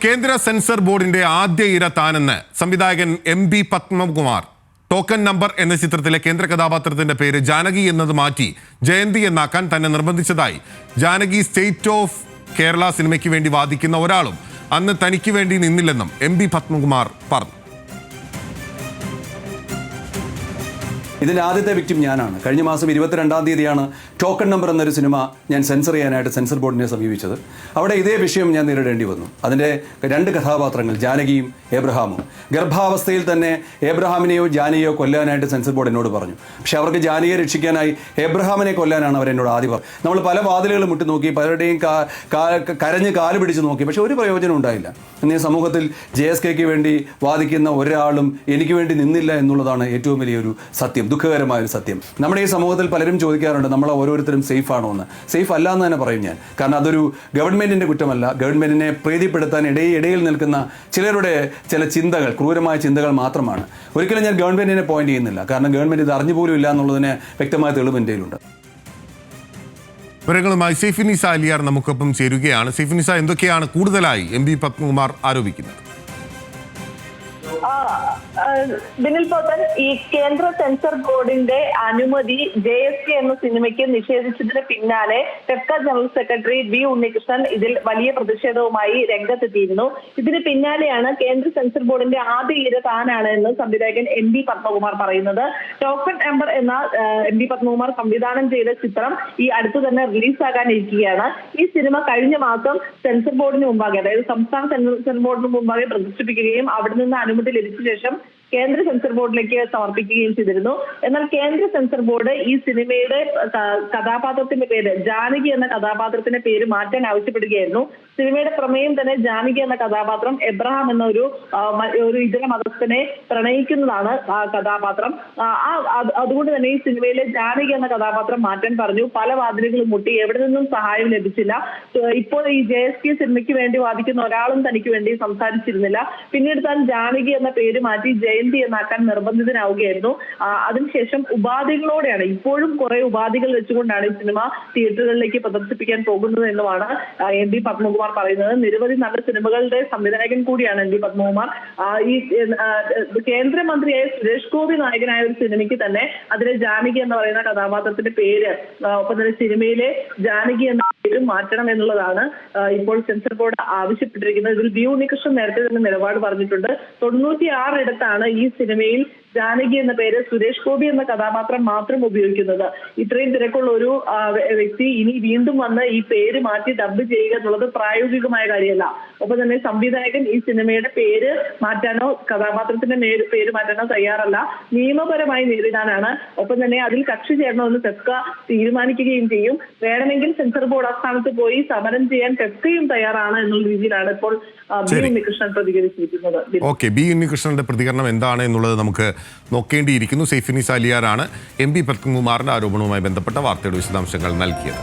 കേന്ദ്ര സെൻസർ ബോർഡിന്റെ ആദ്യ ഇര താനെന്ന് സംവിധായകൻ MB പത്മകുമാർ ടോക്കൺ നമ്പർ എന്ന ചിത്രത്തിലെ കേന്ദ്ര കഥാപാത്രത്തിന്റെ പേര് ജാനകി എന്നത് മാറ്റി ജയന്തി എന്നാക്കാൻ തന്നെ നിർബന്ധിച്ചതായി ജാനകി സ്റ്റേറ്റ് ഓഫ് കേരള സിനിമയ്ക്ക് വേണ്ടി വാദിക്കുന്ന ഒരാളും അന്ന് തനിക്ക് വേണ്ടി നിന്നില്ലെന്നും MB പത്മകുമാർ പറഞ്ഞു. ഇതിൻ്റെ ആദ്യത്തെ വിക്ടിം ഞാനാണ്. കഴിഞ്ഞ മാസം 22-ാം തീയതിയാണ് ടോക്കൺ നമ്പർ എന്നൊരു സിനിമ ഞാൻ സെൻസർ ചെയ്യാനായിട്ട് സെൻസർ ബോർഡിനെ സമീപിച്ചത്. അവിടെ ഇതേ വിഷയം ഞാൻ നേരിടേണ്ടി വന്നു. അതിൻ്റെ രണ്ട് കഥാപാത്രങ്ങൾ ജാനകിയും ഏബ്രഹാമും. ഗർഭാവസ്ഥയിൽ തന്നെ ഏബ്രഹാമിനെയോ ജാനകിയോ കൊല്ലാനായിട്ട് സെൻസർ ബോർഡ് എന്നോട് പറഞ്ഞു. പക്ഷേ അവർക്ക് ജാനകിയെ രക്ഷിക്കാനായി ഏബ്രഹാമിനെ കൊല്ലാനാണ് അവരെന്നോട് ആദ്യം പറഞ്ഞത്. നമ്മൾ പല വാതിലുകളും മുട്ടി നോക്കി, പലരുടെയും കരഞ്ഞ് കാല് പിടിച്ച് നോക്കി, പക്ഷേ ഒരു പ്രയോജനം ഉണ്ടായില്ല. എന്നീ സമൂഹത്തിൽ JSKയ്ക്ക് വേണ്ടി വാദിക്കുന്ന ഒരാളും എനിക്ക് വേണ്ടി നിന്നില്ല എന്നുള്ളതാണ് ഏറ്റവും വലിയൊരു സത്യം, ദുഃഖകരമായൊരു സത്യം. നമ്മുടെ ഈ സമൂഹത്തിൽ പലരും ചോദിക്കാറുണ്ട് നമ്മൾ ഓരോരുത്തരും സേഫ് ആണോ എന്ന്. സേഫ് അല്ല എന്ന് തന്നെ പറയും ഞാൻ. കാരണം അതൊരു ഗവൺമെൻറ്റിൻ്റെ കുറ്റമല്ല. ഗവൺമെൻറ്റിനെ പ്രീതിപ്പെടുത്താൻ ഇടയിൽ നിൽക്കുന്ന ചിലരുടെ ചില ചിന്തകൾ, ക്രൂരമായ ചിന്തകൾ മാത്രമാണ്. ഒരിക്കലും ഞാൻ ഗവൺമെൻറ്റിനെ പോയിന്റ് ചെയ്യുന്നില്ല. കാരണം ഗവൺമെൻറ് ഇത് അറിഞ്ഞുപോലും ഇല്ല എന്നുള്ളതിന് വ്യക്തമായ തെളിവ് എൻ്റെ കയ്യിലുണ്ട്. വിവരങ്ങളുമായി സൈഫുന്നിസ അലിയാർ നമുക്കൊപ്പം ചേരുകയാണ്. സൈഫുന്നിസ, എന്തൊക്കെയാണ് കൂടുതലായി MB പത്മകുമാർ ആരോപിക്കുന്നത്? ബിനിൽ പോത്തൻ, ഈ കേന്ദ്ര സെൻസർ ബോർഡിന്റെ അനുമതി JSK എന്ന സിനിമയ്ക്ക് നിഷേധിച്ചതിന് പിന്നാലെ FEFKA general secretary B Unnikrishnan ഇതിൽ വലിയ പ്രതിഷേധവുമായി രംഗത്തെത്തിയിരുന്നു. ഇതിന് പിന്നാലെയാണ് കേന്ദ്ര സെൻസർ ബോർഡിന്റെ ആദ്യ ഇര താനാണ് എന്ന് സംവിധായകൻ MB പത്മകുമാർ പറയുന്നത്. ടോക്കൺ നമ്പർ എന്ന MB പത്മകുമാർ സംവിധാനം ചെയ്ത ചിത്രം ഈ അടുത്തു തന്നെ റിലീസാകാനിരിക്കുകയാണ്. ഈ സിനിമ കഴിഞ്ഞ മാസം സെൻസർ ബോർഡിന് മുമ്പാകെ, അതായത് സംസ്ഥാന സെൻസർ ബോർഡിന് മുമ്പാകെ പ്രദർശിപ്പിക്കുകയും അവിടെ നിന്ന് അനുമതി ലഭിച്ച ശേഷം കേന്ദ്ര സെൻസർ ബോർഡിലേക്ക് സമർപ്പിക്കുകയും ചെയ്തിരുന്നു. എന്നാൽ കേന്ദ്ര സെൻസർ ബോർഡ് ഈ സിനിമയുടെ കഥാപാത്രത്തിന്റെ പേര്, ജാനകി എന്ന കഥാപാത്രത്തിന്റെ പേര് മാറ്റാൻ ആവശ്യപ്പെടുകയായിരുന്നു. സിനിമയുടെ പ്രമേയം തന്നെ ജാനകി എന്ന കഥാപാത്രം എബ്രഹാം എന്ന ഒരു ഇതര മതസ്ഥനെ പ്രണയിക്കുന്നതാണ് ആ കഥാപാത്രം. അതുകൊണ്ട് തന്നെ ഈ സിനിമയിലെ ജാനകി എന്ന കഥാപാത്രം മാറ്റാൻ പറഞ്ഞു. പല വാതിലുകളും മുട്ടി, എവിടെ നിന്നും സഹായം ലഭിച്ചില്ല. ഇപ്പോൾ ഈ JSK സിനിമയ്ക്ക് വേണ്ടി വാദിക്കുന്ന ഒരാളും തനിക്ക് വേണ്ടി സംസാരിച്ചിരുന്നില്ല. പിന്നീട് താൻ ജാനകി എന്ന പേര് മാറ്റി ജയന്തി എന്നാക്കാൻ നിർബന്ധിതനാവുകയായിരുന്നു. അതിനുശേഷം ഉപാധികളോടെയാണ്, ഇപ്പോഴും കുറെ ഉപാധികൾ വെച്ചുകൊണ്ടാണ് ഈ സിനിമ തിയേറ്ററുകളിലേക്ക് പ്രദർശിപ്പിക്കാൻ പോകുന്നത് എന്നുമാണ് MB പത്മകുമാർ പറയുന്നത്. നിരവധി നല്ല സിനിമകളുടെ സംവിധായകൻ കൂടിയാണ് MB പത്മകുമാർ. ഈ കേന്ദ്രമന്ത്രിയായ സുരേഷ് ഗോപി നായകനായ ഒരു സിനിമയ്ക്ക് തന്നെ അതിലെ ജാനകി എന്ന് പറയുന്ന കഥാപാത്രത്തിന്റെ പേര്, ഒപ്പം തന്നെ സിനിമയിലെ ജാനകി എന്ന പേര് മാറ്റണം എന്നുള്ളതാണ് ഇപ്പോൾ സെൻസർ ബോർഡ് ആവശ്യപ്പെട്ടിരിക്കുന്നത്. ഇതിൽ B ഉണ്ണികൃഷ്ണൻ നേരത്തെ തന്നെ നിലപാട് പറഞ്ഞിട്ടുണ്ട്. 96 ഇടത്താണ് ഈ സിനിമയിൽ ജാനകി എന്ന പേര് സുരേഷ് ഗോപി എന്ന കഥാപാത്രം മാത്രം ഉപയോഗിക്കുന്നത്. ഇത്രയും തിരക്കുള്ള ഒരു വ്യക്തി ഇനി വീണ്ടും വന്ന് ഈ പേര് മാറ്റി ഡബ് ചെയ്യുക എന്നുള്ളത് പ്രായോഗികമായ കാര്യമല്ല. ഒപ്പം തന്നെ സംവിധായകൻ ഈ സിനിമയുടെ പേര് മാറ്റാനോ കഥാപാത്രത്തിന്റെ പേര് മാറ്റാനോ തയ്യാറല്ല. നിയമപരമായി നേരിടാനാണ്. ഒപ്പം തന്നെ അതിൽ കക്ഷി ചേരണമെന്ന് ഫെഫ്ക തീരുമാനിക്കുകയും ചെയ്യും. വേണമെങ്കിൽ സെൻസർ ബോർഡ് ആസ്ഥാനത്ത് പോയി സമരം ചെയ്യാൻ ഫെഫ്കയും തയ്യാറാണ് എന്നുള്ള രീതിയിലാണ് ഇപ്പോൾ B ഉണ്ണികൃഷ്ണൻ പ്രതികരിച്ചിരിക്കുന്നത്. ഓക്കെ, B ഉണ്ണികൃഷ്ണന്റെ പ്രതികരണം എന്താണ് എന്നുള്ളത് നമുക്ക് നോക്കേണ്ടിയിരിക്കുന്നു. സൈഫുന്നിസ അലിയാറാണ് MB പത്മകുമാറിന്റെ ആരോപണവുമായി ബന്ധപ്പെട്ട വാർത്തയുടെ വിശദാംശങ്ങൾ നൽകിയത്.